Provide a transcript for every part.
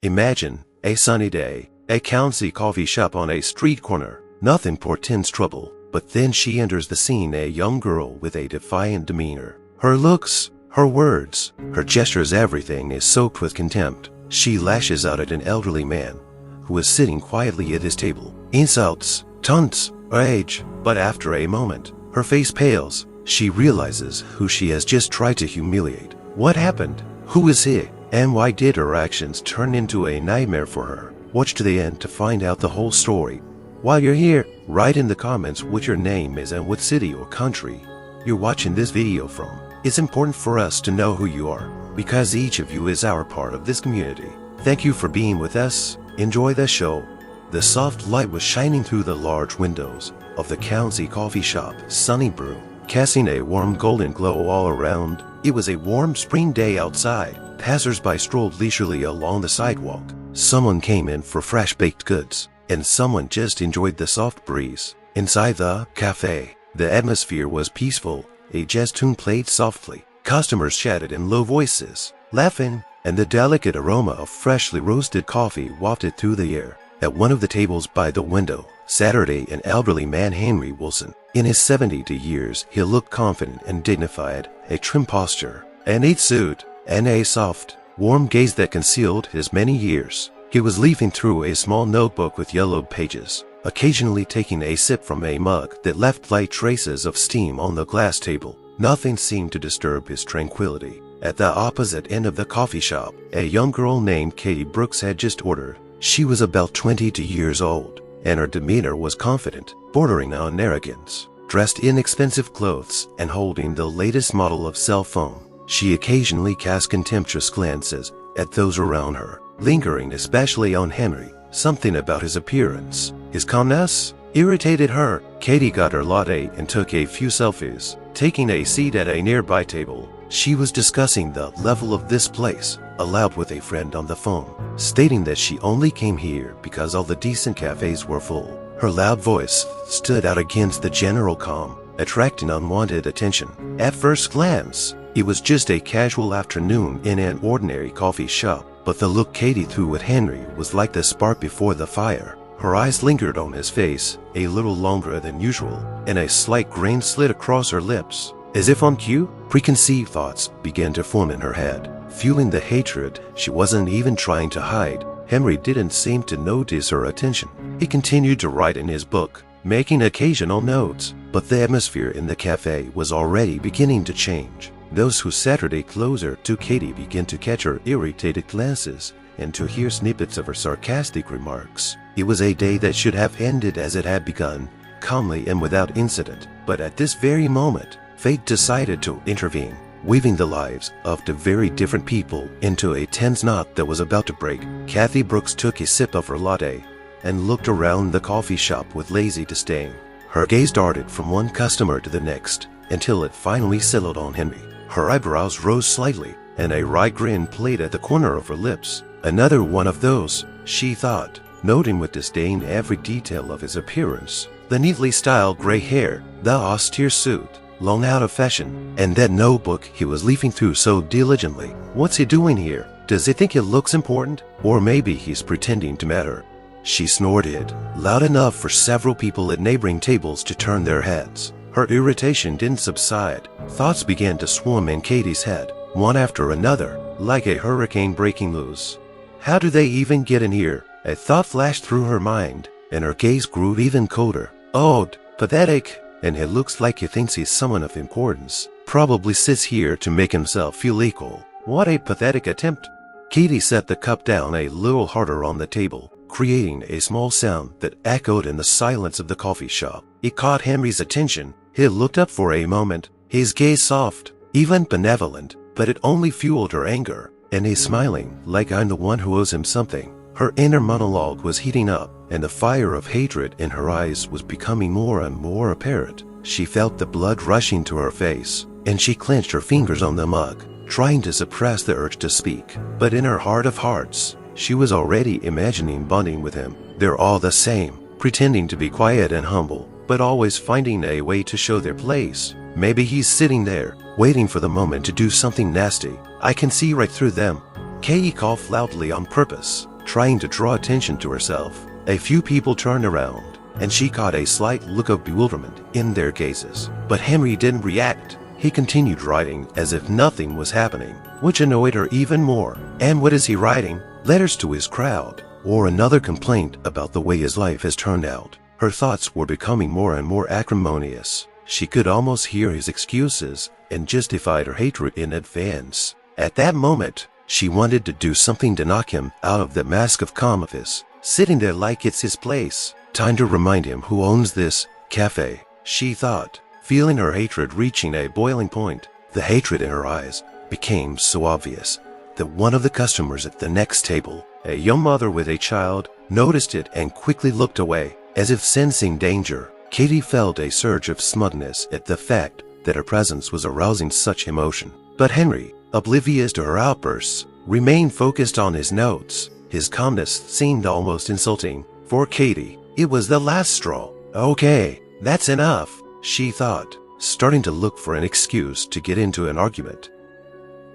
Imagine a sunny day, a county coffee shop on a street corner. Nothing portends trouble, but then she enters the scene, a young girl with a defiant demeanor. Her looks, her words, her gestures, everything is soaked with contempt. She lashes out at an elderly man who is sitting quietly at his table. Insults, taunts, rage, but after a moment, her face pales. She realizes who she has just tried to humiliate. What happened? Who is he? And why did her actions turn into a nightmare for her? Watch to the end to find out the whole story. While you're here, write in the comments what your name is and what city or country you're watching this video from. It's important for us to know who you are, because each of you is our part of this community. Thank you for being with us. Enjoy the show. The soft light was shining through the large windows of the county coffee shop, Sunny Brew, casting a warm golden glow all around. It was a warm spring day outside. Passers-by strolled leisurely along the sidewalk. Someone came in for fresh baked goods, and someone just enjoyed the soft breeze. Inside the cafe, the atmosphere was peaceful. A jazz tune played softly. Customers chatted in low voices, laughing, and the delicate aroma of freshly roasted coffee wafted through the air. At one of the tables by the window, sat an elderly man, Henry Wilson. In his 70 years, he looked confident and dignified, a trim posture, a neat suit, and a soft, warm gaze that concealed his many years. He was leafing through a small notebook with yellowed pages, occasionally taking a sip from a mug that left light traces of steam on the glass table. Nothing seemed to disturb his tranquility. At the opposite end of the coffee shop, a young girl named Katie Brooks had just ordered. She was about 22 years old, and her demeanor was confident, bordering on arrogance. Dressed in expensive clothes and holding the latest model of cell phone, she occasionally cast contemptuous glances at those around her, lingering especially on Henry. Something about his appearance, his calmness, irritated her. Katie got her latte and took a few selfies. Taking a seat at a nearby table, she was discussing the level of this place aloud with a friend on the phone, stating that she only came here because all the decent cafes were full. Her loud voice stood out against the general calm, attracting unwanted attention. At first glance, it was just a casual afternoon in an ordinary coffee shop, but the look Katie threw at Henry was like the spark before the fire. Her eyes lingered on his face a little longer than usual, and a slight grin slid across her lips. As if on cue, preconceived thoughts began to form in her head, fueling the hatred she wasn't even trying to hide. Henry didn't seem to notice her attention. He continued to write in his book, making occasional notes, but the atmosphere in the cafe was already beginning to change. Those who sat closer to Katie began to catch her irritated glances and to hear snippets of her sarcastic remarks. It was a day that should have ended as it had begun, calmly and without incident. But at this very moment, fate decided to intervene, weaving the lives of the very different people into a tense knot that was about to break. Kathy Brooks took a sip of her latte and looked around the coffee shop with lazy disdain. Her gaze darted from one customer to the next until it finally settled on Henry. Her eyebrows rose slightly, and a wry grin played at the corner of her lips. Another one of those, she thought, noting with disdain every detail of his appearance. The neatly styled gray hair, the austere suit, long out of fashion, and that notebook he was leafing through so diligently. What's he doing here? Does he think it looks important? Or maybe he's pretending to matter? She snorted, loud enough for several people at neighboring tables to turn their heads. Her irritation didn't subside. Thoughts began to swarm in Katie's head, one after another, like a hurricane breaking loose. How do they even get in here? A thought flashed through her mind, and her gaze grew even colder. Odd, pathetic, and it looks like he thinks he's someone of importance. Probably sits here to make himself feel equal. What a pathetic attempt. Katie set the cup down a little harder on the table, creating a small sound that echoed in the silence of the coffee shop. It caught Henry's attention. He looked up for a moment, his gaze soft, even benevolent, but it only fueled her anger, and he's smiling like I'm the one who owes him something. Her inner monologue was heating up, and the fire of hatred in her eyes was becoming more and more apparent. She felt the blood rushing to her face, and she clenched her fingers on the mug, trying to suppress the urge to speak. But in her heart of hearts, she was already imagining bonding with him. They're all the same, pretending to be quiet and humble, but always finding a way to show their place. Maybe he's sitting there, waiting for the moment to do something nasty. I can see right through them. Katie coughed loudly on purpose, trying to draw attention to herself. A few people turned around, and she caught a slight look of bewilderment in their gazes. But Henry didn't react. He continued writing as if nothing was happening, which annoyed her even more. And what is he writing? Letters to his crowd, or another complaint about the way his life has turned out. Her thoughts were becoming more and more acrimonious. She could almost hear his excuses and justified her hatred in advance. At that moment, she wanted to do something to knock him out of that mask of calm of his, sitting there like it's his place. Time to remind him who owns this cafe, she thought, feeling her hatred reaching a boiling point. The hatred in her eyes became so obvious that one of the customers at the next table, a young mother with a child, noticed it and quickly looked away, as if sensing danger. Katie felt a surge of smugness at the fact that her presence was arousing such emotion. But Henry, oblivious to her outbursts, remained focused on his notes. His calmness seemed almost insulting. For Katie, it was the last straw. Okay, that's enough, she thought, starting to look for an excuse to get into an argument.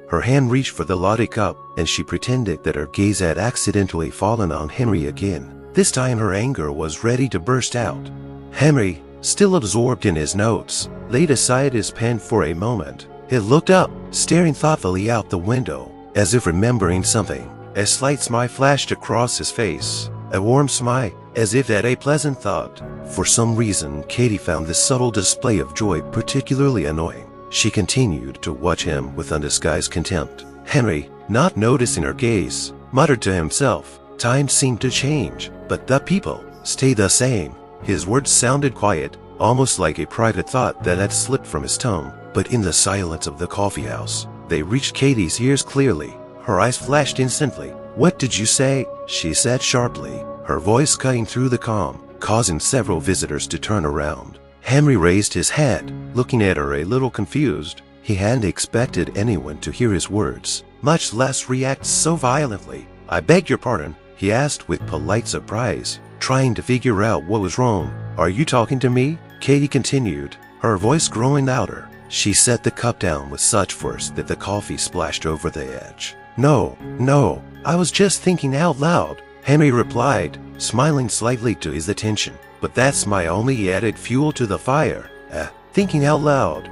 Her hand reached for the latte cup, and she pretended that her gaze had accidentally fallen on Henry again. This time her anger was ready to burst out. Henry, still absorbed in his notes, laid aside his pen for a moment. He looked up, staring thoughtfully out the window, as if remembering something. A slight smile flashed across his face, a warm smile, as if at a pleasant thought. For some reason, Katie found this subtle display of joy particularly annoying. She continued to watch him with undisguised contempt. Henry, not noticing her gaze, muttered to himself. Time seemed to change, but the people stayed the same. His words sounded quiet, almost like a private thought that had slipped from his tongue. But in the silence of the coffee house, they reached Katie's ears clearly. Her eyes flashed instantly. "What did you say?" she said sharply, her voice cutting through the calm, causing several visitors to turn around. Henry raised his head, looking at her a little confused. He hadn't expected anyone to hear his words, much less react so violently. "I beg your pardon," he asked with polite surprise, trying to figure out what was wrong. "Are you talking to me?" Katie continued, her voice growing louder. She set the cup down with such force that the coffee splashed over the edge. No, I was just thinking out loud," Henry replied, smiling slightly to his attention. "But that's my only added fuel to the fire. Thinking out loud.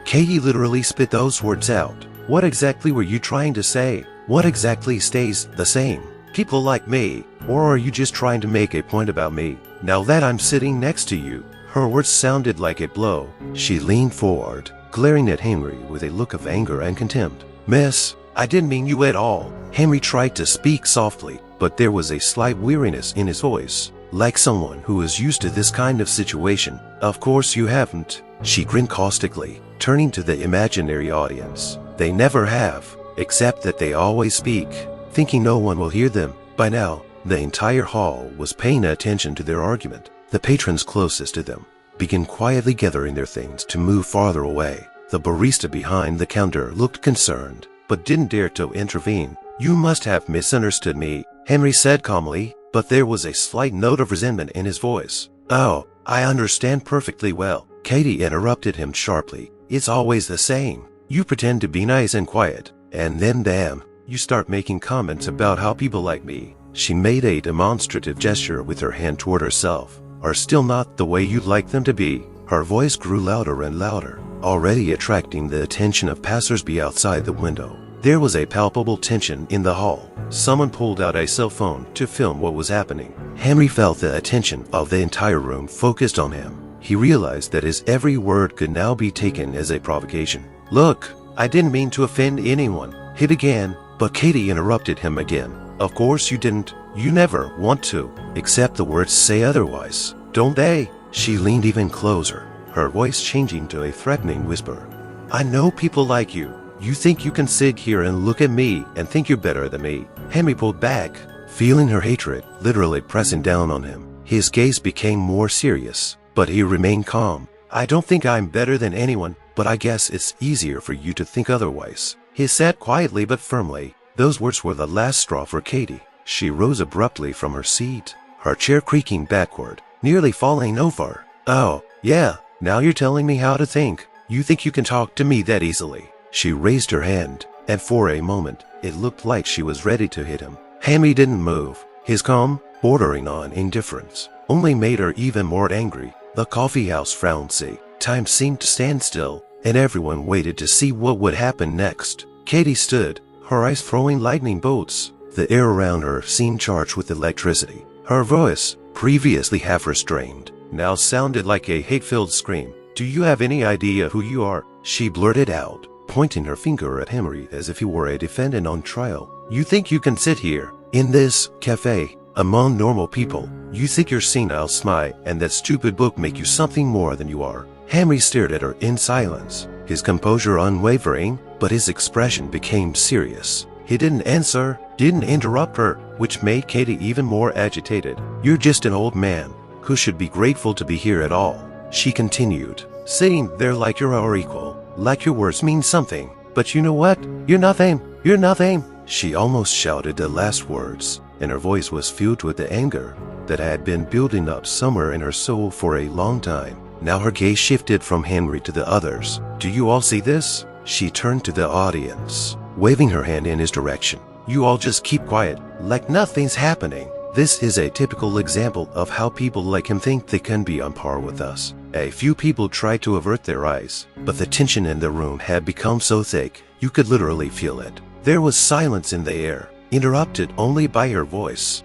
Katie literally spit those words out. "What exactly were you trying to say? What exactly stays the same? People like me? Or are you just trying to make a point about me, now that I'm sitting next to you?" Her words sounded like a blow. She leaned forward, glaring at Henry with a look of anger and contempt. "Miss, I didn't mean you at all." Henry tried to speak softly, but there was a slight weariness in his voice, like someone who is used to this kind of situation. "Of course you haven't," she grinned caustically, turning to the imaginary audience. "They never have, except that they always speak, thinking no one will hear them." By now, the entire hall was paying attention to their argument. The patrons closest to them began quietly gathering their things to move farther away. The barista behind the counter looked concerned, but didn't dare to intervene. "You must have misunderstood me," Henry said calmly, but there was a slight note of resentment in his voice. "Oh, I understand perfectly well," Katie interrupted him sharply. "It's always the same. You pretend to be nice and quiet, and then damn, you start making comments about how people like me." She made a demonstrative gesture with her hand toward herself. "Are still not the way you'd like them to be." Her voice grew louder and louder, already attracting the attention of passers-by outside the window. There was a palpable tension in the hall. Someone pulled out a cell phone to film what was happening. Henry felt the attention of the entire room focused on him. He realized that his every word could now be taken as a provocation. "Look, I didn't mean to offend anyone," he began, but Katie interrupted him again. "Of course you didn't. You never want to, except the words say otherwise, don't they?" She leaned even closer, her voice changing to a threatening whisper. "I know people like you. You think you can sit here and look at me and think you're better than me." Henry pulled back, feeling her hatred literally pressing down on him. His gaze became more serious, but he remained calm. "I don't think I'm better than anyone, but I guess it's easier for you to think otherwise," he said quietly but firmly. Those words were the last straw for Katie. She rose abruptly from her seat, her chair creaking backward, nearly falling over. "Oh, yeah, now you're telling me how to think. You think you can talk to me that easily?" She raised her hand, and for a moment, it looked like she was ready to hit him. Henry didn't move. His calm, bordering on indifference, only made her even more angry. The coffee house frowned. Time seemed to stand still, and everyone waited to see what would happen next. Katie stood, her eyes throwing lightning bolts. The air around her seemed charged with electricity. Her voice, previously half restrained, now sounded like a hate-filled scream. "Do you have any idea who you are?" she blurted out, pointing her finger at Henry as if he were a defendant on trial. "You think you can sit here, in this cafe, among normal people? You think your senile smile and that stupid book make you something more than you are?" Henry stared at her in silence, his composure unwavering, but his expression became serious. He didn't answer, didn't interrupt her, which made Katie even more agitated. "You're just an old man who should be grateful to be here at all," she continued, sitting there like you're our equal, like your words mean something. "But you know what? You're nothing. You're nothing." She almost shouted the last words, and her voice was filled with the anger that had been building up somewhere in her soul for a long time. Now her gaze shifted from Henry to the others. "Do you all see this?" She turned to the audience, waving her hand in his direction. "You all just keep quiet, like nothing's happening. This is a typical example of how people like him think they can be on par with us." A few people tried to avert their eyes, but the tension in the room had become so thick, you could literally feel it. There was silence in the air, interrupted only by her voice.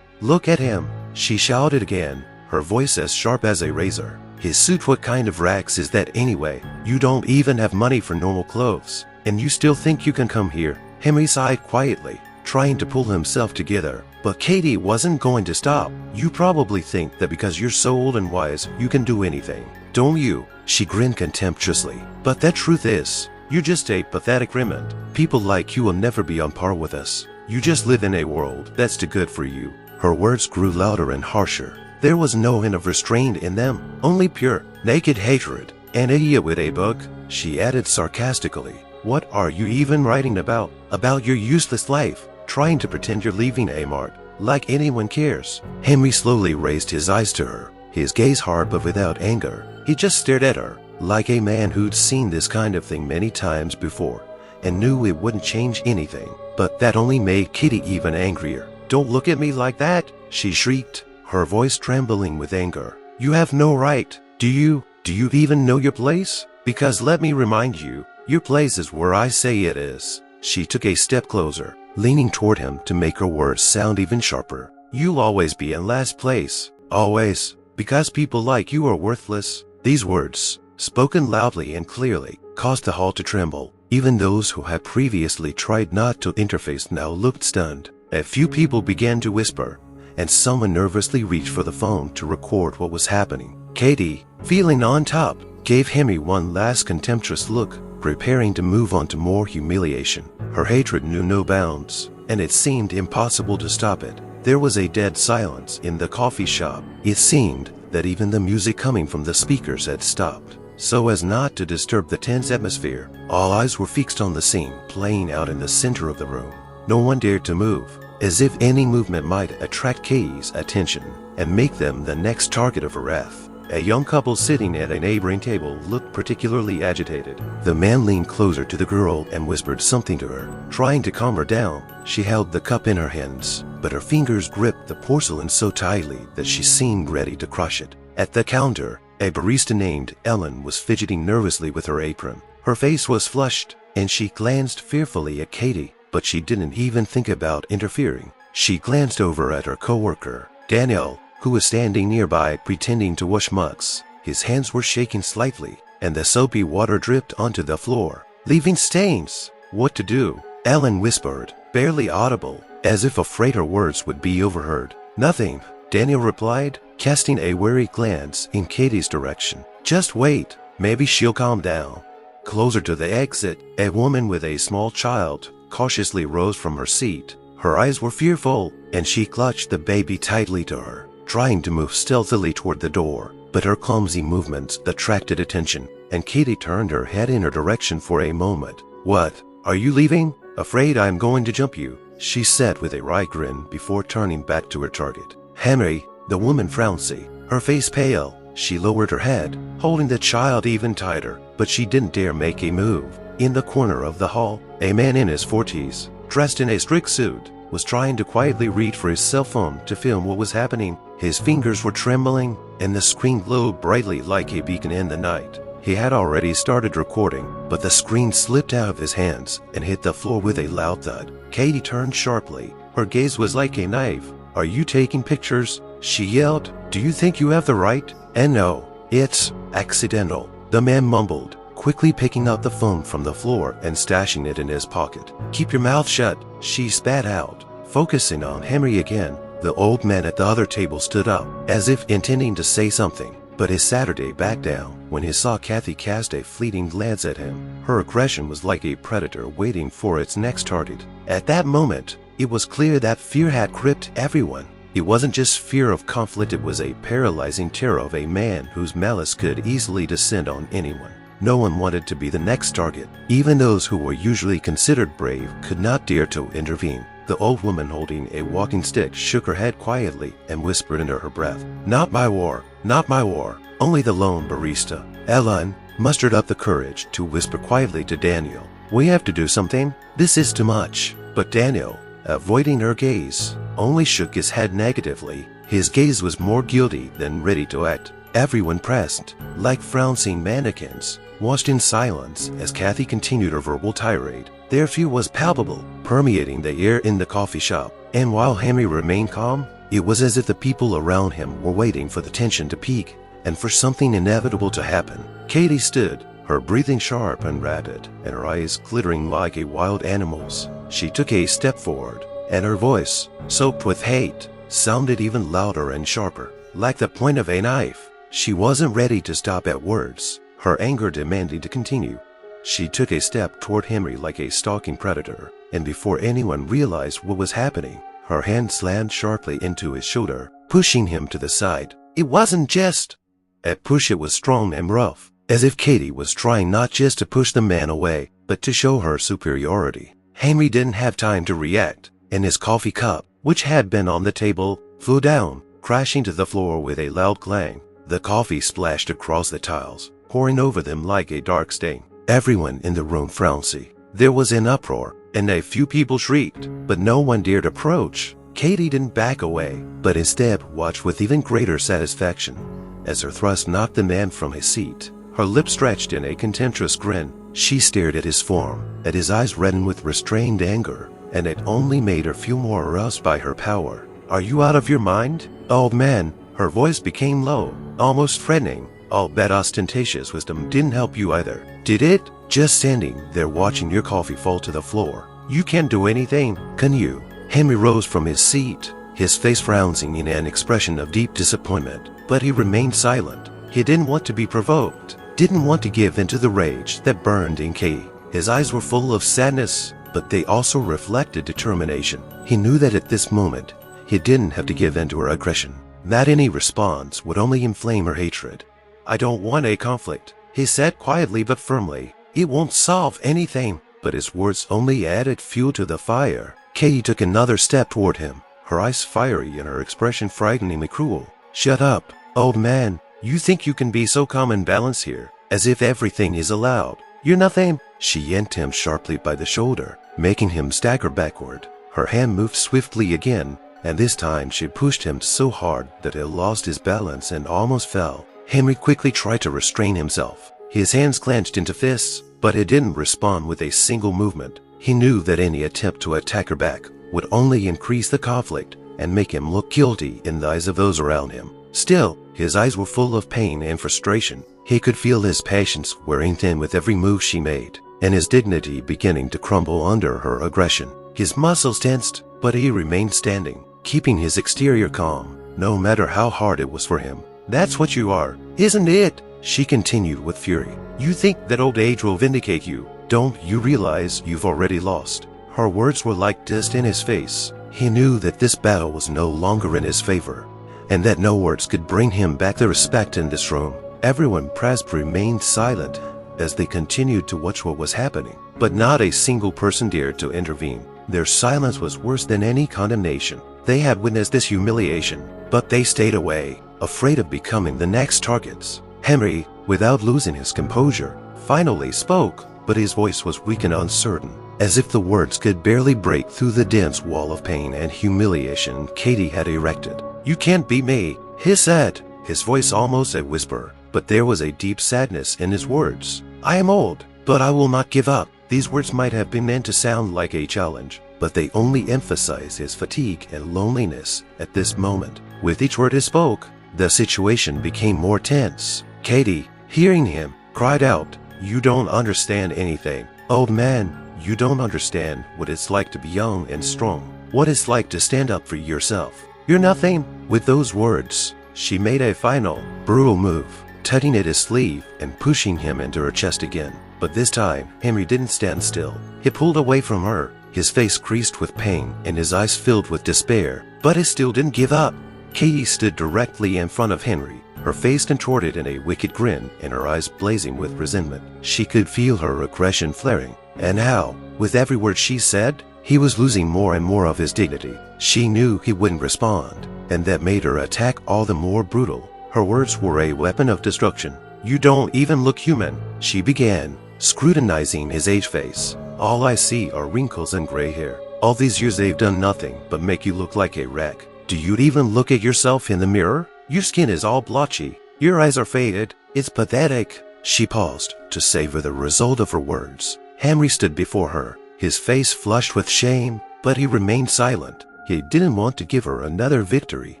"Look at him," she shouted again, her voice as sharp as a razor. "His suit, what kind of rags is that anyway? You don't even have money for normal clothes, and you still think you can come here?" Henry sighed quietly, trying to pull himself together, but Katie wasn't going to stop. "You probably think that because you're so old and wise, you can do anything, don't you?" She grinned contemptuously. "But the truth is, you're just a pathetic remnant. People like you will never be on par with us. You just live in a world that's too good for you." Her words grew louder and harsher. There was no hint of restraint in them, only pure, naked hatred. "An idiot with a book," she added sarcastically. "What are you even writing about? About your useless life, trying to pretend you're leaving a mark, like anyone cares." Henry slowly raised his eyes to her, his gaze hard but without anger. He just stared at her, like a man who'd seen this kind of thing many times before, and knew it wouldn't change anything. But that only made Kitty even angrier. "Don't look at me like that," she shrieked, her voice trembling with anger. "You have no right. Do you even know your place? Because let me remind you, your place is where I say it is." She took a step closer, leaning toward him to make her words sound even sharper. "You'll always be in last place. Always. Because people like you are worthless." These words, spoken loudly and clearly, caused the hall to tremble. Even those who had previously tried not to interface now looked stunned. A few people began to whisper, and someone nervously reached for the phone to record what was happening. Katie, feeling on top, gave Henry one last contemptuous look, preparing to move on to more humiliation. Her hatred knew no bounds, and it seemed impossible to stop it. There was a dead silence in the coffee shop. It seemed that even the music coming from the speakers had stopped. So as not to disturb the tense atmosphere, all eyes were fixed on the scene playing out in the center of the room. No one dared to move, as if any movement might attract Katie's attention and make them the next target of her wrath. A young couple sitting at a neighboring table looked particularly agitated. The man leaned closer to the girl and whispered something to her, trying to calm her down. She held the cup in her hands, but her fingers gripped the porcelain so tightly that she seemed ready to crush it. At the counter, a barista named Ellen was fidgeting nervously with her apron. Her face was flushed, and she glanced fearfully at Katie, but she didn't even think about interfering. She glanced over at her coworker, Daniel, who was standing nearby pretending to wash mugs. His hands were shaking slightly, and the soapy water dripped onto the floor, leaving stains. "What to do?" Ellen whispered, barely audible, as if afraid her words would be overheard. "Nothing," Daniel replied, casting a wary glance in Katie's direction. "Just wait, maybe she'll calm down." Closer to the exit, a woman with a small child cautiously rose from her seat. Her eyes were fearful, and she clutched the baby tightly to her, trying to move stealthily toward the door. But her clumsy movements attracted attention, and Katie turned her head in her direction for a moment. "What? Are you leaving? Afraid I'm going to jump you," she said with a wry grin before turning back to her target. "Henry," the woman frowned, her face pale. She lowered her head, holding the child even tighter, but she didn't dare make a move. In the corner of the hall, a man in his 40s, dressed in a strict suit, was trying to quietly reach for his cell phone to film what was happening. His fingers were trembling, and the screen glowed brightly like a beacon in the night. He had already started recording, but the screen slipped out of his hands and hit the floor with a loud thud. Katie turned sharply. Her gaze was like a knife. "Are you taking pictures?" she yelled. "Do you think you have the right?" "And no, it's accidental," the man mumbled, quickly picking up the phone from the floor and stashing it in his pocket. "Keep your mouth shut," she spat out. Focusing on Henry again, the old man at the other table stood up, as if intending to say something, but his Saturday backed down when he saw Kathy cast a fleeting glance at him. Her aggression was like a predator waiting for its next target. At that moment, it was clear that fear had gripped everyone. It wasn't just fear of conflict, it was a paralyzing terror of a man whose malice could easily descend on anyone. No one wanted to be the next target. Even those who were usually considered brave could not dare to intervene. The old woman holding a walking stick shook her head quietly and whispered under her breath, "Not my war, not my war." Only the lone barista, Ellen, mustered up the courage to whisper quietly to Daniel, "We have to do something. This is too much." But Daniel, avoiding her gaze, only shook his head negatively. His gaze was more guilty than ready to act. Everyone present, like frowning mannequins, watched in silence as Kathy continued her verbal tirade. Their fear was palpable, permeating the air in the coffee shop, and while Henry remained calm, it was as if the people around him were waiting for the tension to peak and for something inevitable to happen. Katie stood, her breathing sharp and rapid, and her eyes glittering like a wild animal's. She took a step forward, and her voice, soaked with hate, sounded even louder and sharper, like the point of a knife. She wasn't ready to stop at words, her anger demanding to continue. She took a step toward Henry like a stalking predator, and before anyone realized what was happening, her hand slammed sharply into his shoulder, pushing him to the side. It wasn't just a push, it was strong and rough, as if Katie was trying not just to push the man away, but to show her superiority. Henry didn't have time to react, and his coffee cup, which had been on the table, flew down, crashing to the floor with a loud clang. The coffee splashed across the tiles, pouring over them like a dark stain. Everyone in the room frowned. There was an uproar, and a few people shrieked, but no one dared approach. Katie didn't back away, but instead watched with even greater satisfaction. As her thrust knocked the man from his seat, her lips stretched in a contemptuous grin, she stared at his form, at his eyes reddened with restrained anger, and it only made her feel more aroused by her power. "Are you out of your mind, old man?" Her voice became low, almost threatening. "All that ostentatious wisdom didn't help you either, did it? Just standing there watching your coffee fall to the floor. You can't do anything, can you?" Henry rose from his seat, his face frowning in an expression of deep disappointment, but he remained silent. He didn't want to be provoked, didn't want to give in to the rage that burned in Katie. His eyes were full of sadness, but they also reflected determination. He knew that at this moment, he didn't have to give in to her aggression, that any response would only inflame her hatred. "I don't want a conflict," he said quietly but firmly. "It won't solve anything." But his words only added fuel to the fire. Katie took another step toward him, her eyes fiery and her expression frighteningly cruel. "Shut up, old man. You think you can be so calm and balanced here, as if everything is allowed. You're nothing." She yanked him sharply by the shoulder, making him stagger backward. Her hand moved swiftly again, and this time she pushed him so hard that he lost his balance and almost fell. Henry quickly tried to restrain himself. His hands clenched into fists, but he didn't respond with a single movement. He knew that any attempt to attack her back would only increase the conflict and make him look guilty in the eyes of those around him. Still, his eyes were full of pain and frustration. He could feel his patience wearing thin with every move she made, and his dignity beginning to crumble under her aggression. His muscles tensed, but he remained standing, keeping his exterior calm, no matter how hard it was for him. "That's what you are, isn't it?" she continued with fury. "You think that old age will vindicate you. Don't you realize you've already lost?" Her words were like dust in his face. He knew that this battle was no longer in his favor, and that no words could bring him back the respect in this room. Everyone present remained silent as they continued to watch what was happening, but not a single person dared to intervene. Their silence was worse than any condemnation. They had witnessed this humiliation, but they stayed away, afraid of becoming the next targets. Henry, without losing his composure, finally spoke, but his voice was weak and uncertain. As if the words could barely break through the dense wall of pain and humiliation Katie had erected. "You can't beat me," he said, his voice almost a whisper, but there was a deep sadness in his words. "I am old, but I will not give up." These words might have been meant to sound like a challenge, but they only emphasized his fatigue and loneliness at this moment. With each word he spoke, the situation became more tense. Katie, hearing him, cried out, "You don't understand anything. Old man, you don't understand what it's like to be young and strong. What it's like to stand up for yourself. You're nothing." With those words, she made a final, brutal move, tugging at his sleeve and pushing him into her chest again. But this time, Henry didn't stand still. He pulled away from her, his face creased with pain and his eyes filled with despair. But he still didn't give up. Katie stood directly in front of Henry, her face contorted in a wicked grin and her eyes blazing with resentment. She could feel her aggression flaring, and how, with every word she said, he was losing more and more of his dignity. She knew he wouldn't respond, and that made her attack all the more brutal. Her words were a weapon of destruction. "You don't even look human," she began, scrutinizing his aged face. "All I see are wrinkles and gray hair. All these years they've done nothing but make you look like a wreck. Do you even look at yourself in the mirror? Your skin is all blotchy. Your eyes are faded. It's pathetic." She paused to savor the result of her words. Henry stood before her, his face flushed with shame, but he remained silent. He didn't want to give her another victory,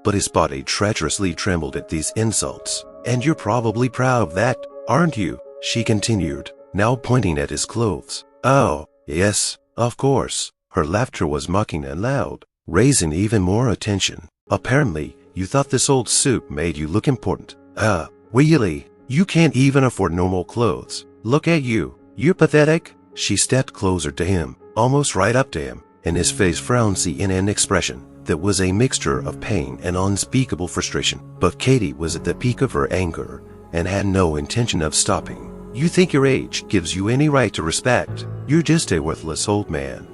but his body treacherously trembled at these insults. "And you're probably proud of that, aren't you?" she continued, now pointing at his clothes. "Oh, yes, of course." Her laughter was mocking and loud, raising even more attention. "Apparently, you thought this old suit made you look important. Really? You can't even afford normal clothes. Look at you. You're pathetic." She stepped closer to him, almost right up to him, and his face frownsy in an expression that was a mixture of pain and unspeakable frustration. But Katie was at the peak of her anger and had no intention of stopping. "You think your age gives you any right to respect? You're just a worthless old man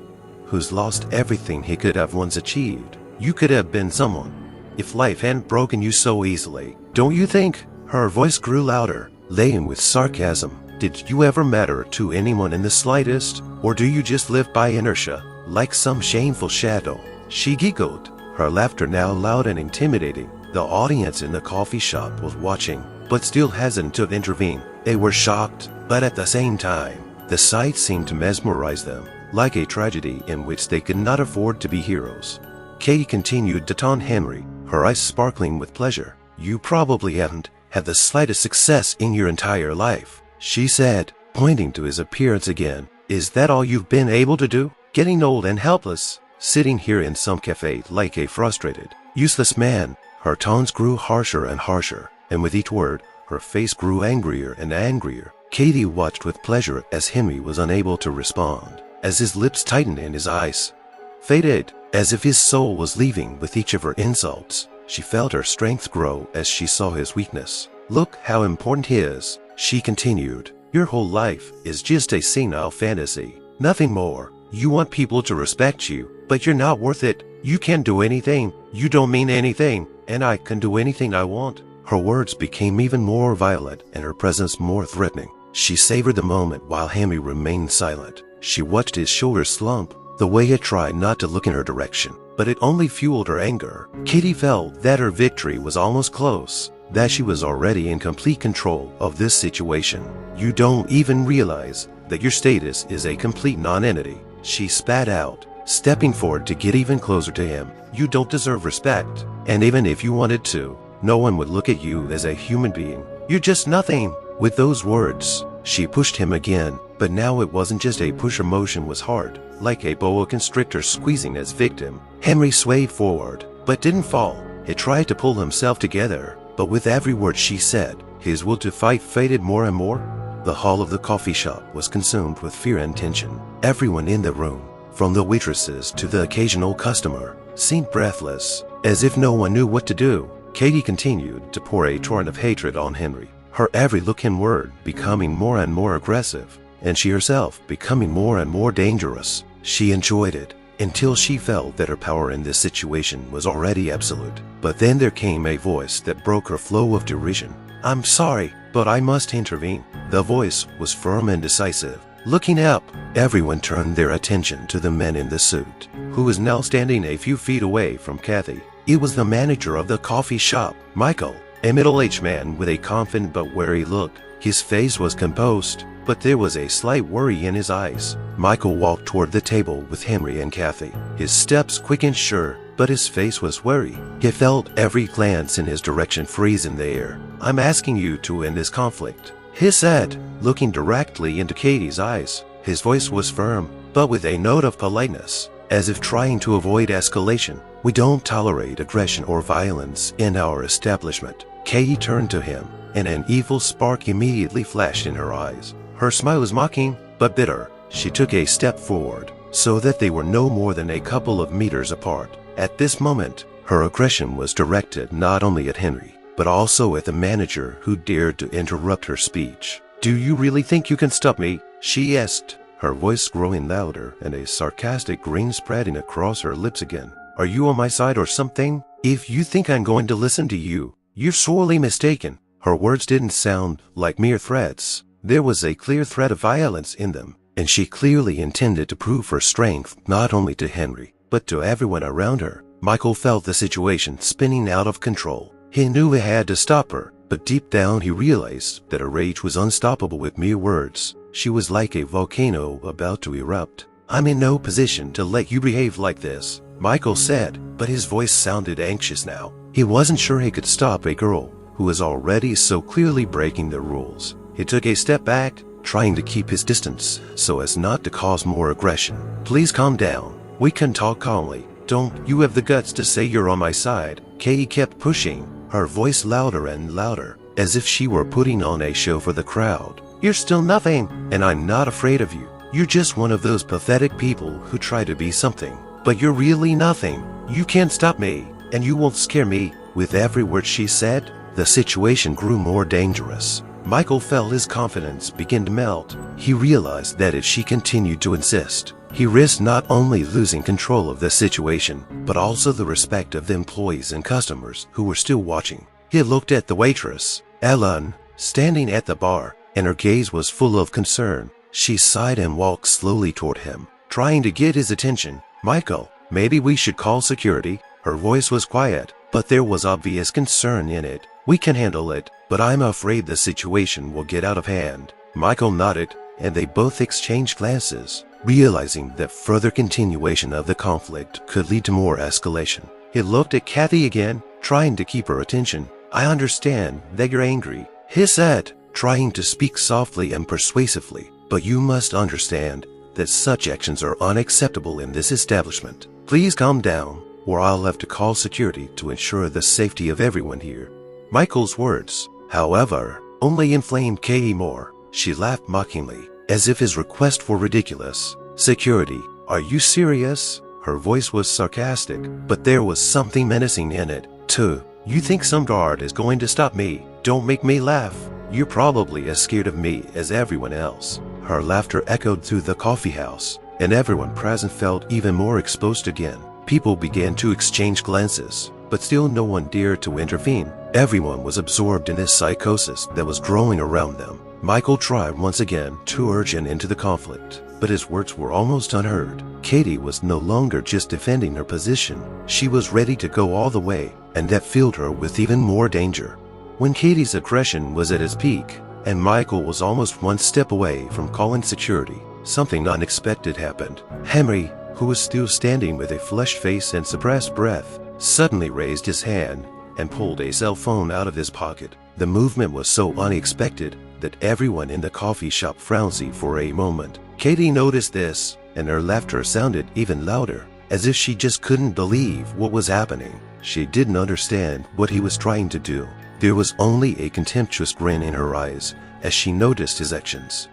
who's lost everything he could have once achieved. You could have been someone if life hadn't broken you so easily. Don't you think?" Her voice grew louder, laden with sarcasm. "Did you ever matter to anyone in the slightest? Or do you just live by inertia, like some shameful shadow?" She giggled, her laughter now loud and intimidating. The audience in the coffee shop was watching, but still hesitant to intervene. They were shocked, but at the same time, the sight seemed to mesmerize them, like a tragedy in which they could not afford to be heroes. Katie continued to taunt Henry, her eyes sparkling with pleasure. "You probably haven't had the slightest success in your entire life," she said, pointing to his appearance again. "Is that all you've been able to do? Getting old and helpless, sitting here in some cafe like a frustrated, useless man." Her tones grew harsher and harsher, and with each word, her face grew angrier and angrier. Katie watched with pleasure as Henry was unable to respond, as his lips tightened and his eyes faded, as if his soul was leaving with each of her insults. She felt her strength grow as she saw his weakness. "Look how important he is," she continued. "Your whole life is just a senile fantasy, nothing more. You want people to respect you, but you're not worth it. You can't do anything. You don't mean anything, and I can do anything I want." Her words became even more violent and her presence more threatening. She savored the moment while Henry remained silent. She watched his shoulders slump, the way he tried not to look in her direction, but it only fueled her anger. Katie felt that her victory was almost close, that she was already in complete control of this situation. "You don't even realize that your status is a complete non-entity," she spat out, stepping forward to get even closer to him. "You don't deserve respect, and even if you wanted to, no one would look at you as a human being. You're just nothing." With those words, she pushed him again, but now it wasn't just a push. Her motion was hard, like a boa constrictor squeezing its victim. Henry swayed forward, but didn't fall. He tried to pull himself together, but with every word she said, his will to fight faded more and more. The hall of the coffee shop was consumed with fear and tension. Everyone in the room, from the waitresses to the occasional customer, seemed breathless, as if no one knew what to do. Katie continued to pour a torrent of hatred on Henry, her every look and word becoming more and more aggressive, and she herself becoming more and more dangerous. She enjoyed it, until she felt that her power in this situation was already absolute. But then there came a voice that broke her flow of derision. "I'm sorry, but I must intervene." The voice was firm and decisive, Looking up, everyone turned their attention to the man in the suit, who was now standing a few feet away from Kathy. It was the manager of the coffee shop, Michael, a middle-aged man with a confident but wary look. His face was composed, but there was a slight worry in his eyes. Michael walked toward the table with Henry and Kathy. His steps quick and sure, but his face was wary. He felt every glance in his direction freeze in the air. "I'm asking you to end this conflict," he said, looking directly into Katie's eyes. His voice was firm, but with a note of politeness, as if trying to avoid escalation. "We don't tolerate aggression or violence in our establishment." Katie turned to him, and an evil spark immediately flashed in her eyes. Her smile was mocking, but bitter. She took a step forward, so that they were no more than a couple of meters apart. At this moment, her aggression was directed not only at Henry, but also at the manager who dared to interrupt her speech. "Do you really think you can stop me?" she asked, her voice growing louder and a sarcastic grin spreading across her lips again. "Are you on my side or something? If you think I'm going to listen to you, you're sorely mistaken." Her words didn't sound like mere threats. There was a clear threat of violence in them, and she clearly intended to prove her strength not only to Henry, but to everyone around her. Michael felt the situation spinning out of control. He knew he had to stop her, but deep down he realized that her rage was unstoppable with mere words. She was like a volcano about to erupt. "I'm in no position to let you behave like this," Michael said, but his voice sounded anxious now. He wasn't sure he could stop a girl who was already so clearly breaking the rules. He took a step back, trying to keep his distance so as not to cause more aggression. "Please calm down. We can talk calmly. Don't you have the guts to say you're on my side?" Katie kept pushing, her voice louder and louder, as if she were putting on a show for the crowd. "You're still nothing, and I'm not afraid of you. You're just one of those pathetic people who try to be something. But you're really nothing. You can't stop me, and you won't scare me." With every word she said, the situation grew more dangerous. Michael felt his confidence begin to melt. He realized that if she continued to insist, he risked not only losing control of the situation, but also the respect of the employees and customers who were still watching. He looked at the waitress, Ellen, standing at the bar, and her gaze was full of concern. She sighed and walked slowly toward him, trying to get his attention. "Michael, maybe we should call security." Her voice was quiet, but there was obvious concern in it. "We can handle it, but I'm afraid the situation will get out of hand." Michael nodded, and they both exchanged glances, realizing that further continuation of the conflict could lead to more escalation. He looked at Kathy again, trying to keep her attention. "I understand that you're angry," he said, trying to speak softly and persuasively, "but you must understand that such actions are unacceptable in this establishment. Please calm down, or I'll have to call security to ensure the safety of everyone here." Michael's words, however, only inflamed Katie more. She laughed mockingly, as if his request were ridiculous. "Security? Are you serious?" Her voice was sarcastic, but there was something menacing in it, too. "You think some guard is going to stop me? Don't make me laugh. You're probably as scared of me as everyone else." Her laughter echoed through the coffee house, and everyone present felt even more exposed again. People began to exchange glances, but still no one dared to intervene. Everyone was absorbed in this psychosis that was growing around them. Michael tried once again to urge an end to the conflict, but his words were almost unheard. Katie was no longer just defending her position. She was ready to go all the way, and that filled her with even more danger. When Katie's aggression was at its peak, and Michael was almost one step away from calling security, something unexpected happened. Henry, who was still standing with a flushed face and suppressed breath, suddenly raised his hand and pulled a cell phone out of his pocket. The movement was so unexpected that everyone in the coffee shop frowned for a moment. Katie noticed this, and her laughter sounded even louder, as if she just couldn't believe what was happening. She didn't understand what he was trying to do. There was only a contemptuous grin in her eyes as she noticed his actions.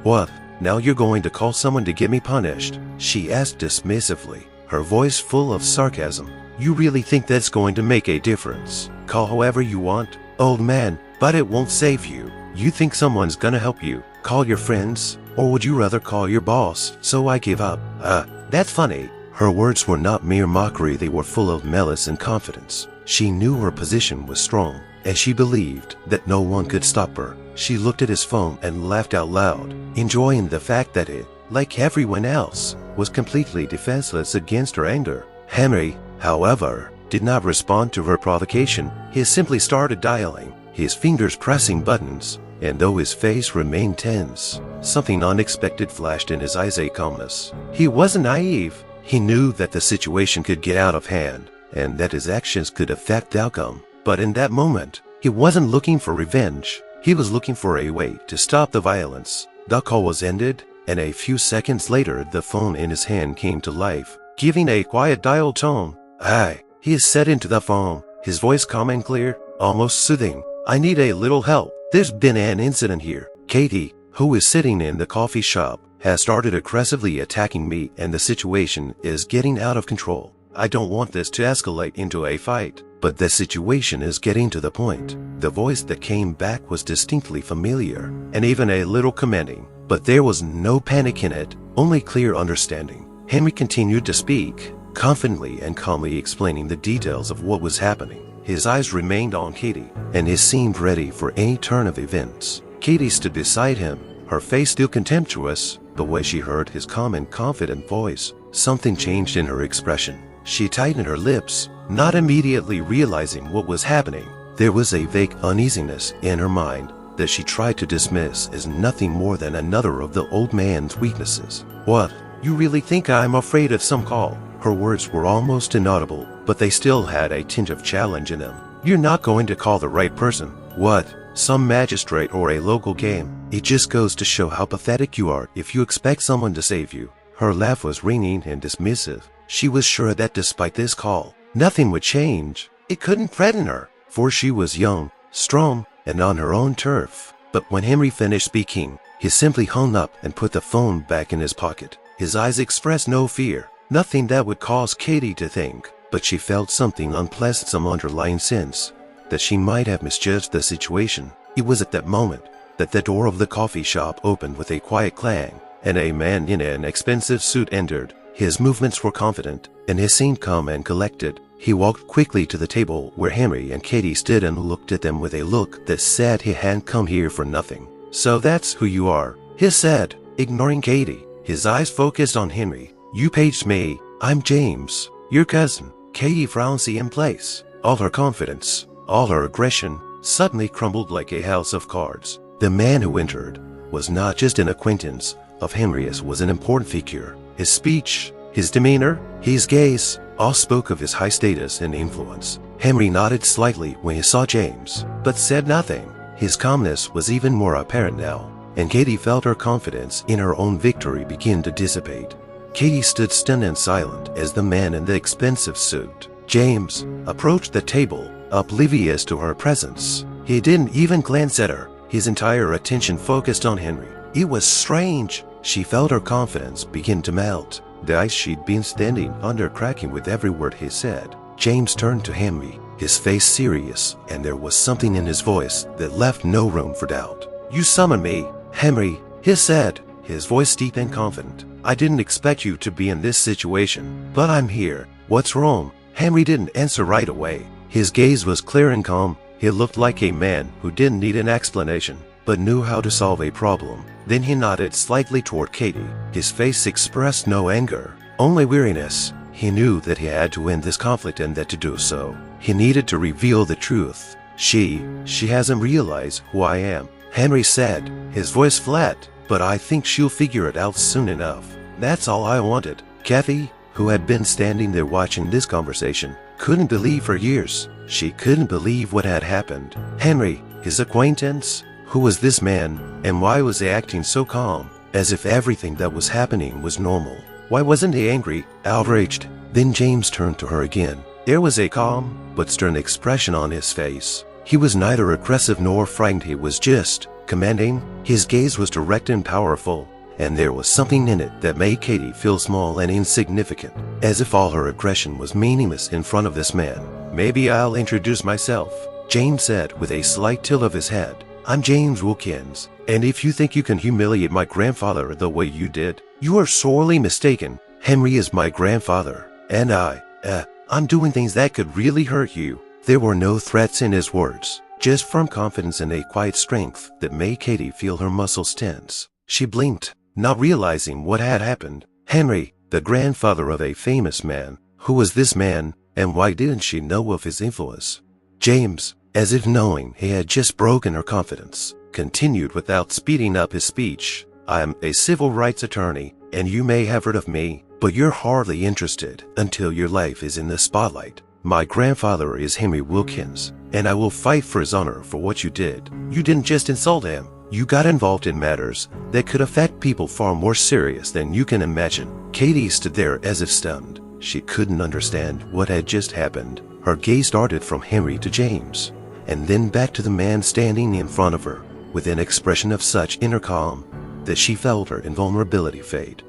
"What, now you're going to call someone to get me punished?" she asked dismissively, her voice full of sarcasm. "You really think that's going to make a difference? Call whoever you want, old man, but it won't save you. You think someone's gonna help you? Call your friends, or would you rather call your boss? So I give up." That's funny." Her words were not mere mockery, they were full of malice and confidence. She knew her position was strong, and she believed that no one could stop her. She looked at his phone and laughed out loud, enjoying the fact that it, like everyone else, was completely defenseless against her anger. Henry, however, did not respond to her provocation. He simply started dialing, his fingers pressing buttons, and though his face remained tense, something unexpected flashed in his eyes, a calmness. He wasn't naive. He knew that the situation could get out of hand, and that his actions could affect the outcome. But in that moment, he wasn't looking for revenge. He was looking for a way to stop the violence. The call was ended, and a few seconds later the phone in his hand came to life, giving a quiet dial tone. "Hi," he said into the phone, his voice calm and clear, almost soothing. "I need a little help. There's been an incident here. Katie, who is sitting in the coffee shop, has started aggressively attacking me, and the situation is getting out of control. I don't want this to escalate into a fight, but the situation is getting to the point." The voice that came back was distinctly familiar, and even a little commanding, but there was no panic in it, only clear understanding. Henry continued to speak, confidently and calmly explaining the details of what was happening. His eyes remained on Katie, and he seemed ready for any turn of events. Katie stood beside him, her face still contemptuous, but when she heard his calm and confident voice, something changed in her expression. She tightened her lips, not immediately realizing what was happening. There was a vague uneasiness in her mind that she tried to dismiss as nothing more than another of the old man's weaknesses. "What? You really think I'm afraid of some call?" Her words were almost inaudible, but they still had a tinge of challenge in them. "You're not going to call the right person. What? Some magistrate or a local game? It just goes to show how pathetic you are if you expect someone to save you." Her laugh was ringing and dismissive. She was sure that despite this call, nothing would change. It couldn't threaten her, for she was young, strong, and on her own turf. But when Henry finished speaking, he simply hung up and put the phone back in his pocket. His eyes expressed no fear, nothing that would cause Katie to think, but she felt something unpleasant, some underlying sense that she might have misjudged the situation. It was at that moment that the door of the coffee shop opened with a quiet clang, and a man in an expensive suit entered. His movements were confident, and he seemed calm and collected. He walked quickly to the table where Henry and Katie stood and looked at them with a look that said he hadn't come here for nothing. "So that's who you are," he said, ignoring Katie. His eyes focused on Henry. "You paged me. I'm James, your cousin." Katie frowned in place. All her confidence, all her aggression, suddenly crumbled like a house of cards. The man who entered was not just an acquaintance of Henry's, was an important figure. His speech, his demeanor, his gaze, all spoke of his high status and influence. Henry nodded slightly when he saw James, but said nothing. His calmness was even more apparent now, and Katie felt her confidence in her own victory begin to dissipate. Katie stood stunned and silent as the man in the expensive suit, James, approached the table, oblivious to her presence. He didn't even glance at her. His entire attention focused on Henry. It was strange. She felt her confidence begin to melt, the ice she'd been standing under cracking with every word he said. James turned to Henry, his face serious, and there was something in his voice that left no room for doubt. "You summoned me, Henry," he said, his voice deep and confident. "I didn't expect you to be in this situation, but I'm here. What's wrong?" Henry didn't answer right away. His gaze was clear and calm. He looked like a man who didn't need an explanation, but knew how to solve a problem. Then he nodded slightly toward Katie. His face expressed no anger, only weariness. He knew that he had to end this conflict, and that to do so, he needed to reveal the truth. She hasn't realized who I am," Henry said, his voice flat, "but I think she'll figure it out soon enough." That's all I wanted. Kathy, who had been standing there watching this conversation, couldn't believe for years. She couldn't believe what had happened. Henry, his acquaintance? Who was this man, and why was he acting so calm, as if everything that was happening was normal? Why wasn't he angry, outraged? Then James turned to her again. There was a calm but stern expression on his face. He was neither aggressive nor frightened. He was just commanding. His gaze was direct and powerful, and there was something in it that made Katie feel small and insignificant, as if all her aggression was meaningless in front of this man. "Maybe I'll introduce myself," James said with a slight tilt of his head. "I'm James Wilkins, and if you think you can humiliate my grandfather the way you did, you are sorely mistaken. Henry is my grandfather, and I'm doing things that could really hurt you." There were no threats in his words, just firm confidence and a quiet strength that made Katie feel her muscles tense. She blinked, not realizing what had happened. Henry, the grandfather of a famous man. Who was this man, and why didn't she know of his influence? James, as if knowing he had just broken her confidence, continued without speeding up his speech. I'm a civil rights attorney, and you may have heard of me, but you're hardly interested until your life is in the spotlight. My grandfather is Henry Wilkins, and I will fight for his honor for what you did. You didn't just insult him. You got involved in matters that could affect people far more serious than you can imagine. Katie stood there as if stunned. She couldn't understand what had just happened. Her gaze darted from Henry to James, and then back to the man standing in front of her, with an expression of such inner calm that she felt her invulnerability fade.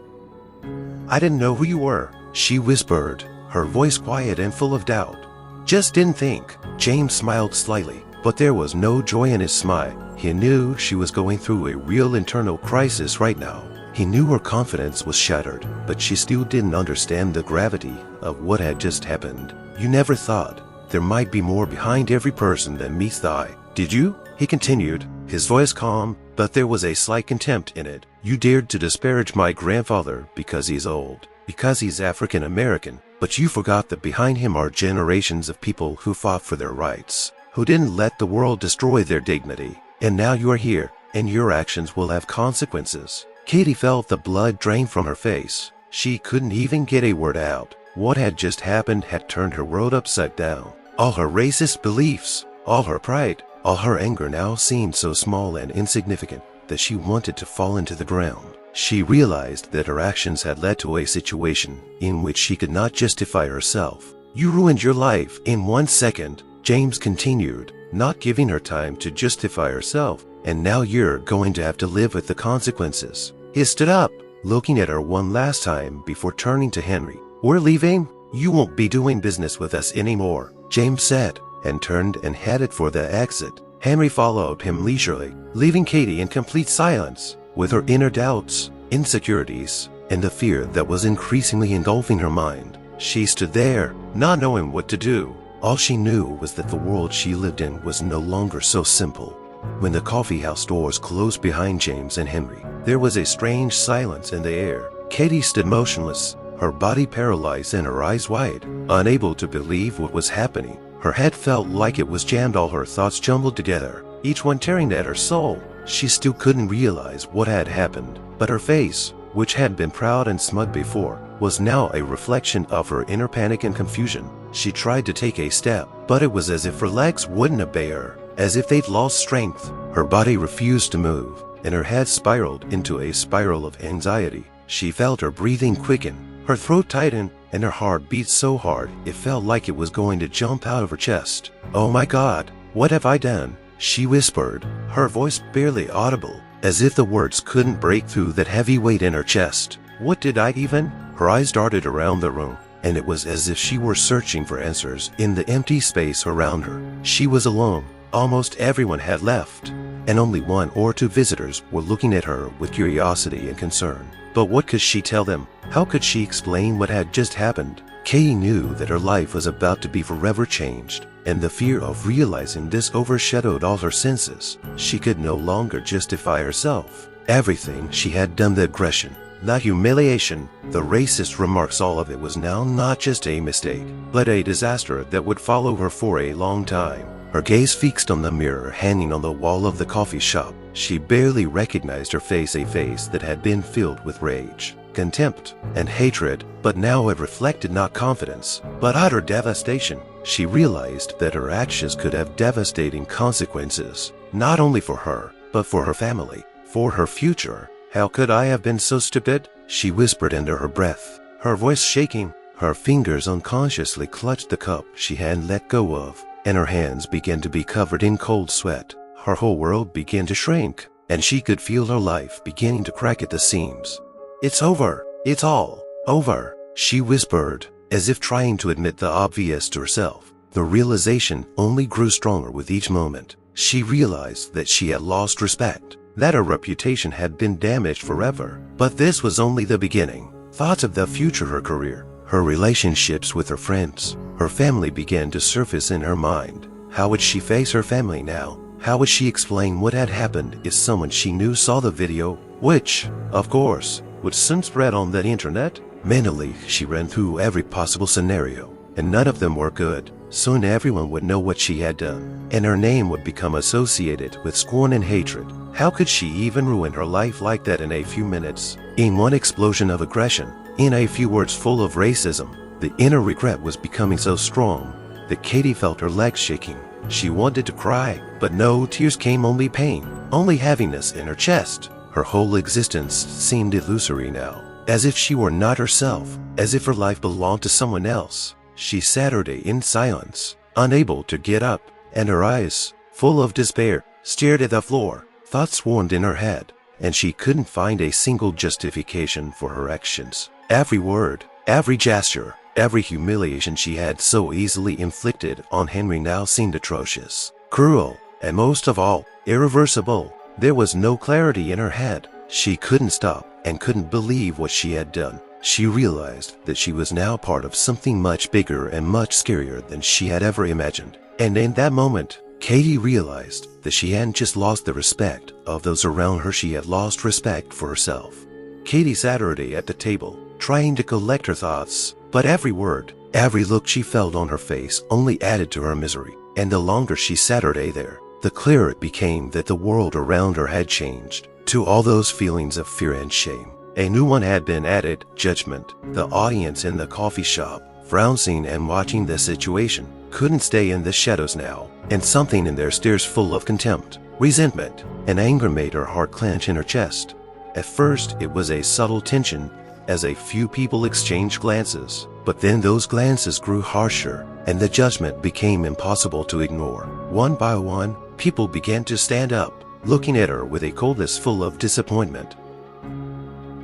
I didn't know who you were, she whispered, her voice quiet and full of doubt. Just didn't think. James smiled slightly, but there was no joy in his smile. He knew she was going through a real internal crisis right now. He knew her confidence was shattered, but she still didn't understand the gravity of what had just happened. You never thought there might be more behind every person than meets the eye, did you? He continued, his voice calm, but there was a slight contempt in it. You dared to disparage my grandfather because he's old, because he's African American, but you forgot that behind him are generations of people who fought for their rights, who didn't let the world destroy their dignity. And now you are here, and your actions will have consequences. Katie felt the blood drain from her face. She couldn't even get a word out. What had just happened had turned her world upside down. All her racist beliefs, all her pride, all her anger now seemed so small and insignificant that she wanted to fall into the ground. She realized that her actions had led to a situation in which she could not justify herself. You ruined your life in 1 second, James continued, not giving her time to justify herself, and now you're going to have to live with the consequences. He stood up, looking at her one last time before turning to Henry. We're leaving? You won't be doing business with us anymore, James said, and turned and headed for the exit. Henry followed him leisurely, leaving Katie in complete silence, with her inner doubts, insecurities, and the fear that was increasingly engulfing her mind. She stood there, not knowing what to do. All she knew was that the world she lived in was no longer so simple. When the coffeehouse doors closed behind James and Henry, there was a strange silence in the air. Katie stood motionless, her body paralyzed and her eyes wide, unable to believe what was happening. Her head felt like it was jammed, all her thoughts jumbled together, each one tearing at her soul. She still couldn't realize what had happened, but her face, which had been proud and smug before, was now a reflection of her inner panic and confusion. She tried to take a step, but it was as if her legs wouldn't obey her, as if they'd lost strength. Her body refused to move, and her head spiraled into a spiral of anxiety. She felt her breathing quicken, her throat tighten, and her heart beat so hard it felt like it was going to jump out of her chest. Oh my God, what have I done? She whispered, her voice barely audible, as if the words couldn't break through that heavy weight in her chest. What did I even? Her eyes darted around the room, and it was as if she were searching for answers in the empty space around her. She was alone. Almost everyone had left, and only 1 or 2 visitors were looking at her with curiosity and concern. But what could she tell them? How could she explain what had just happened? Katie knew that her life was about to be forever changed, and the fear of realizing this overshadowed all her senses. She could no longer justify herself. Everything she had done, the aggression, the humiliation, the racist remarks, all of it was now not just a mistake, but a disaster that would follow her for a long time. Her gaze fixed on the mirror hanging on the wall of the coffee shop. She barely recognized her face, a face that had been filled with rage, contempt, and hatred, but now it reflected not confidence, but utter devastation. She realized that her actions could have devastating consequences, not only for her, but for her family, for her future. How could I have been so stupid? She whispered under her breath, her voice shaking. Her fingers unconsciously clutched the cup she had let go of, and her hands began to be covered in cold sweat. Her whole world began to shrink, and she could feel her life beginning to crack at the seams. It's over. It's all over, she whispered, as if trying to admit the obvious to herself. The realization only grew stronger with each moment. She realized that she had lost respect, that her reputation had been damaged forever. But this was only the beginning. Thoughts of the future, her career, her relationships with her friends, her family began to surface in her mind. How would she face her family now? How would she explain what had happened if someone she knew saw the video, which, of course, would soon spread on the internet? Mentally, she ran through every possible scenario, and none of them were good. Soon everyone would know what she had done, and her name would become associated with scorn and hatred. How could she even ruin her life like that in a few minutes? In one explosion of aggression, in a few words full of racism, the inner regret was becoming so strong that Katie felt her legs shaking. She wanted to cry, but no tears came, only pain, only heaviness in her chest. Her whole existence seemed illusory now, as if she were not herself, as if her life belonged to someone else. She sat her day in silence, unable to get up, and her eyes, full of despair, stared at the floor. Thoughts swarmed in her head, and she couldn't find a single justification for her actions. Every word, every gesture, every humiliation she had so easily inflicted on Henry now seemed atrocious, cruel, and most of all, irreversible. There was no clarity in her head. She couldn't stop and couldn't believe what she had done. She realized that she was now part of something much bigger and much scarier than she had ever imagined. And in that moment, Katie realized that she hadn't just lost the respect of those around her, she had lost respect for herself. Katie sat her day at the table, trying to collect her thoughts, but every word, every look she felt on her face only added to her misery. And the longer she sat her day there, the clearer it became that the world around her had changed. To all those feelings of fear and shame, a new one had been added: judgment. The audience in the coffee shop, frowning and watching the situation, couldn't stay in the shadows now, and something in their stares full of contempt, resentment, and anger made her heart clench in her chest. At first, it was a subtle tension as a few people exchanged glances, but then those glances grew harsher, and the judgment became impossible to ignore. One by one, people began to stand up, looking at her with a coldness full of disappointment.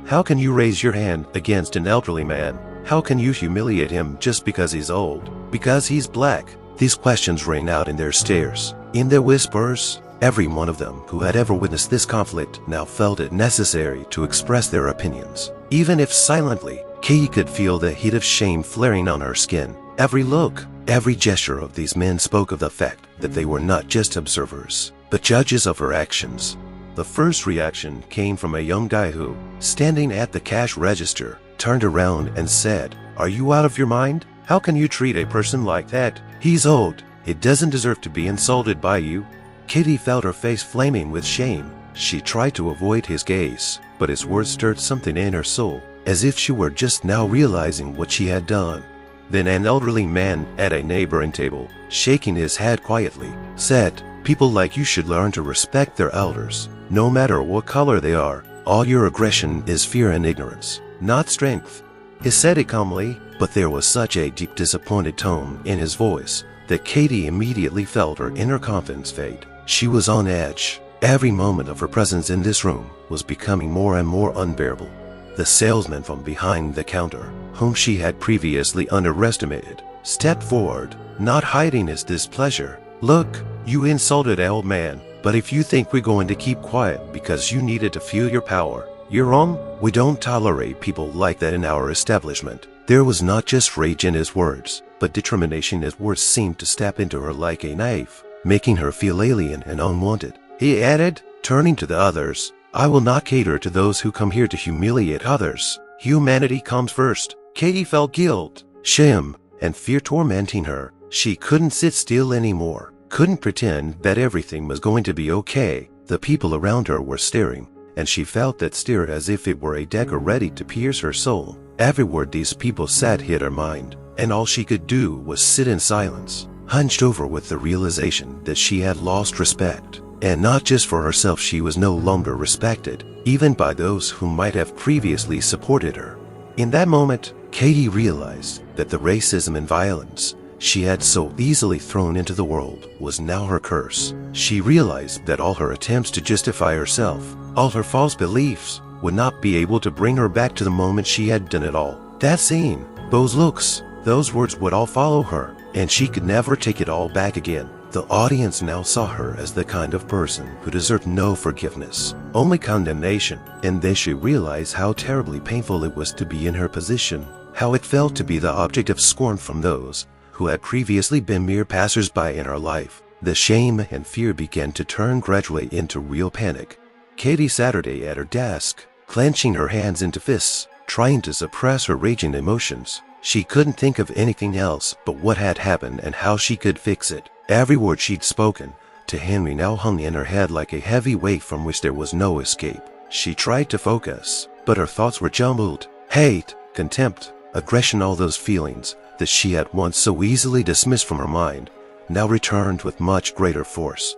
How can you raise your hand against an elderly man? How can you humiliate him just because he's old? Because he's black? These questions rang out in their stares, in their whispers. Every one of them who had ever witnessed this conflict now felt it necessary to express their opinions. Even if silently, Katie could feel the heat of shame flaring on her skin. Every look, every gesture of these men spoke of the fact that they were not just observers, but judges of her actions. The first reaction came from a young guy who, standing at the cash register, turned around and said, "Are you out of your mind? How can you treat a person like that? He's old. He doesn't deserve to be insulted by you." Katie felt her face flaming with shame. She tried to avoid his gaze, but his words stirred something in her soul, as if she were just now realizing what she had done. Then an elderly man at a neighboring table, shaking his head quietly, said, "People like you should learn to respect their elders. No matter what color they are, all your aggression is fear and ignorance, not strength." He said it calmly, but there was such a deep disappointed tone in his voice that Katie immediately felt her inner confidence fade. She was on edge. Every moment of her presence in this room was becoming more and more unbearable. The salesman from behind the counter, whom she had previously underestimated, stepped forward, not hiding his displeasure. "Look, you insulted an old man, but if you think we're going to keep quiet because you needed to feel your power, you're wrong. We don't tolerate people like that in our establishment." There was not just rage in his words, but determination. His words seemed to stab into her like a knife, making her feel alien and unwanted. He added, turning to the others, "I will not cater to those who come here to humiliate others. Humanity comes first." Katie felt guilt, shame, and fear tormenting her. She couldn't sit still anymore, couldn't pretend that everything was going to be okay. The people around her were staring, and she felt that stare as if it were a dagger ready to pierce her soul. Every word these people said hit her mind, and all she could do was sit in silence, hunched over with the realization that she had lost respect. And not just for herself, she was no longer respected, even by those who might have previously supported her. In that moment, Katie realized that the racism and violence she had so easily thrown into the world was now her curse. She realized that all her attempts to justify herself, all her false beliefs, would not be able to bring her back to the moment she had done it all. That scene, those looks, those words would all follow her, and she could never take it all back again. The audience now saw her as the kind of person who deserved no forgiveness, only condemnation. And then she realized how terribly painful it was to be in her position, how it felt to be the object of scorn from those who had previously been mere passers-by in her life. The shame and fear began to turn gradually into real panic. Katie Saturday at her desk, clenching her hands into fists, trying to suppress her raging emotions. She couldn't think of anything else but what had happened and how she could fix it. Every word she'd spoken to Henry now hung in her head like a heavy weight from which there was no escape. She tried to focus, but her thoughts were jumbled. Hate, contempt, aggression, all those feelings that she had once so easily dismissed from her mind now returned with much greater force.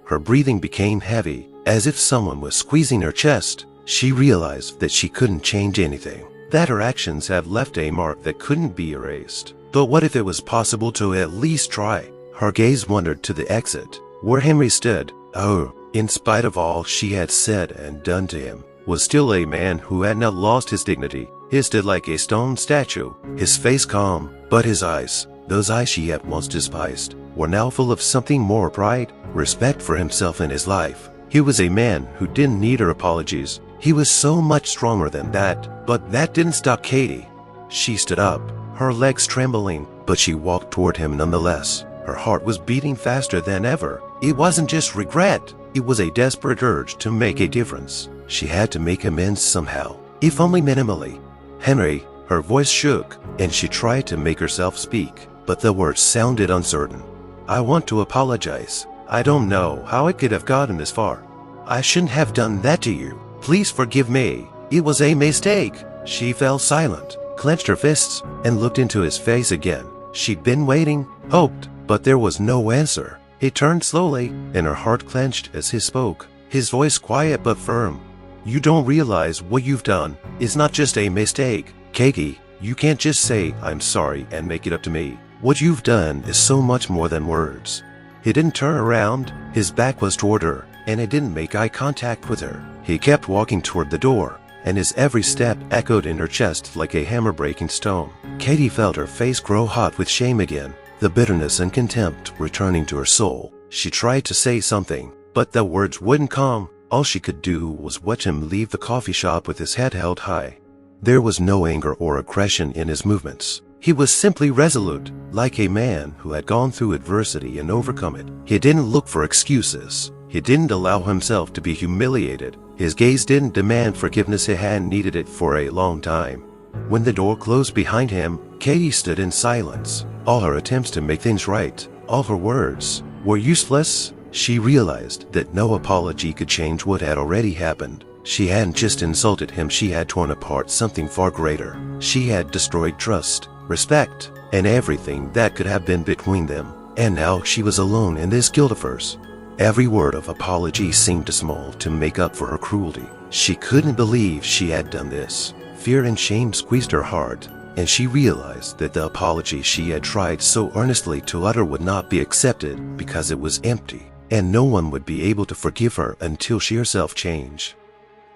Her breathing became heavy, as if someone was squeezing her chest. She realized that she couldn't change anything, that her actions had left a mark that couldn't be erased. But what if it was possible to at least try? Her gaze wandered to the exit, where Henry stood. Oh, in spite of all she had said and done to him, was still a man who had not lost his dignity. He stood like a stone statue, his face calm, but his eyes, those eyes she had once despised, were now full of something more: pride, respect for himself and his life. He was a man who didn't need her apologies. He was so much stronger than that. But that didn't stop Katie. She stood up, her legs trembling, but she walked toward him nonetheless. Her heart was beating faster than ever. It wasn't just regret, it was a desperate urge to make a difference. She had to make amends somehow, if only minimally. Henry, her voice shook, and she tried to make herself speak, but the words sounded uncertain. I want to apologize. I don't know how it could have gotten this far. I shouldn't have done that to you. Please forgive me. It was a mistake. She fell silent, clenched her fists, and looked into his face again. She'd been waiting, hoped, but there was no answer. He turned slowly, and her heart clenched as he spoke, his voice quiet but firm. You don't realize what you've done. It's not just a mistake. Katie, you can't just say, I'm sorry, and make it up to me. What you've done is so much more than words. He didn't turn around. His back was toward her, and he didn't make eye contact with her. He kept walking toward the door, and his every step echoed in her chest like a hammer-breaking stone. Katie felt her face grow hot with shame again, the bitterness and contempt returning to her soul. She tried to say something, but the words wouldn't come. All she could do was watch him leave the coffee shop with his head held high. There was no anger or aggression in his movements. He was simply resolute, like a man who had gone through adversity and overcome it. He didn't look for excuses. He didn't allow himself to be humiliated. His gaze didn't demand forgiveness. He hadn't needed it for a long time. When the door closed behind him, Katie stood in silence. All her attempts to make things right, all her words, were useless. She realized that no apology could change what had already happened. She hadn't just insulted him, she had torn apart something far greater. She had destroyed trust, respect, and everything that could have been between them. And now she was alone in this guilt of hers. Every word of apology seemed too small to make up for her cruelty. She couldn't believe she had done this. Fear and shame squeezed her heart, and she realized that the apology she had tried so earnestly to utter would not be accepted because it was empty, and no one would be able to forgive her until she herself changed.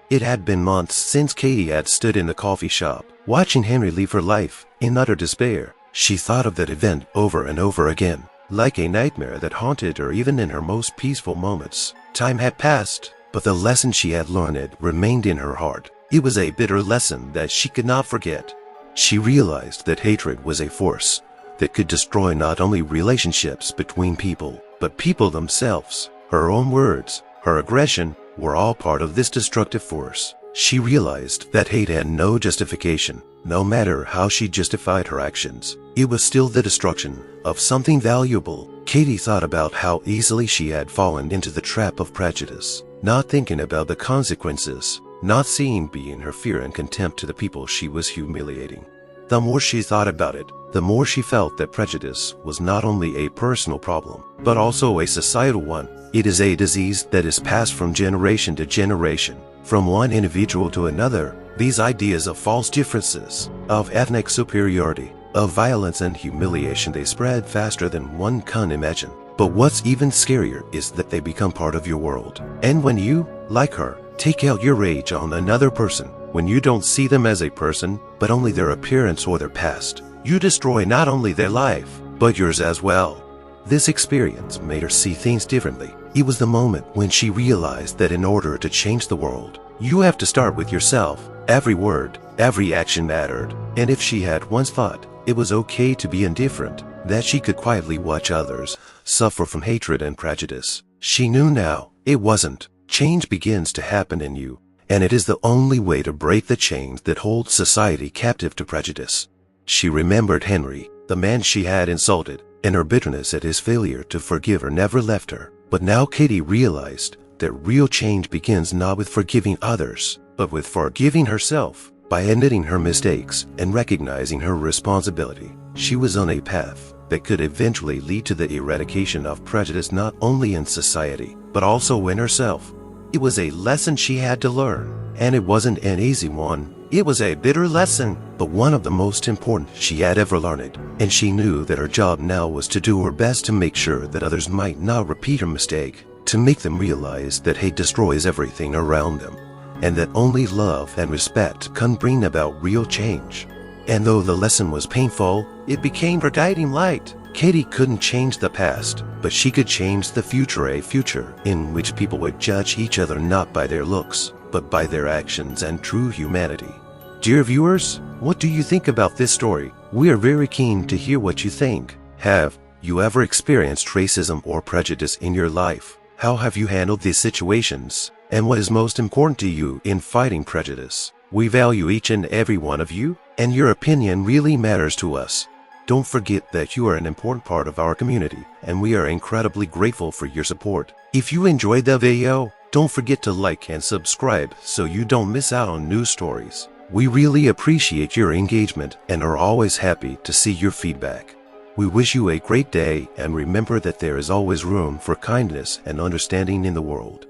It had been months since Katie had stood in the coffee shop, watching Henry leave her life in utter despair. She thought of that event over and over again, like a nightmare that haunted her even in her most peaceful moments. Time had passed, but the lesson she had learned remained in her heart. It was a bitter lesson that she could not forget. She realized that hatred was a force that could destroy not only relationships between people, but people themselves. Her own words, her aggression, were all part of this destructive force. She realized that hate had no justification. No matter how she justified her actions, it was still the destruction of something valuable. Katie thought about how easily she had fallen into the trap of prejudice, not thinking about the consequences, not seeing beyond her fear and contempt to the people she was humiliating. The more she thought about it, the more she felt that prejudice was not only a personal problem, but also a societal one. It is a disease that is passed from generation to generation, from one individual to another. These ideas of false differences, of ethnic superiority, of violence and humiliation, they spread faster than one can imagine. But what's even scarier is that they become part of your world. And when you, like her, take out your rage on another person, when you don't see them as a person, but only their appearance or their past, you destroy not only their life, but yours as well. This experience made her see things differently. It was the moment when she realized that in order to change the world, you have to start with yourself. Every word, every action mattered. And if she had once thought it was okay to be indifferent, that she could quietly watch others suffer from hatred and prejudice. She knew now it wasn't. Change begins to happen in you, and it is the only way to break the chains that hold society captive to prejudice. She remembered Henry, the man she had insulted, and her bitterness at his failure to forgive her never left her. But now Katie realized that real change begins not with forgiving others, but with forgiving herself. By admitting her mistakes and recognizing her responsibility, she was on a path that could eventually lead to the eradication of prejudice not only in society, but also in herself. It was a lesson she had to learn, and it wasn't an easy one. It was a bitter lesson, but one of the most important she had ever learned, and she knew that her job now was to do her best to make sure that others might not repeat her mistake, to make them realize that hate destroys everything around them, and that only love and respect can bring about real change. And though the lesson was painful, it became her guiding light. Katie couldn't change the past, but she could change the future, a future in which people would judge each other not by their looks, but by their actions and true humanity. Dear viewers, what do you think about this story? We are very keen to hear what you think. Have you ever experienced racism or prejudice in your life? How have you handled these situations? And what is most important to you in fighting prejudice? We value each and every one of you, and your opinion really matters to us. Don't forget that you are an important part of our community, and we are incredibly grateful for your support. If you enjoyed the video, don't forget to like and subscribe so you don't miss out on new stories. We really appreciate your engagement and are always happy to see your feedback. We wish you a great day, and remember that there is always room for kindness and understanding in the world.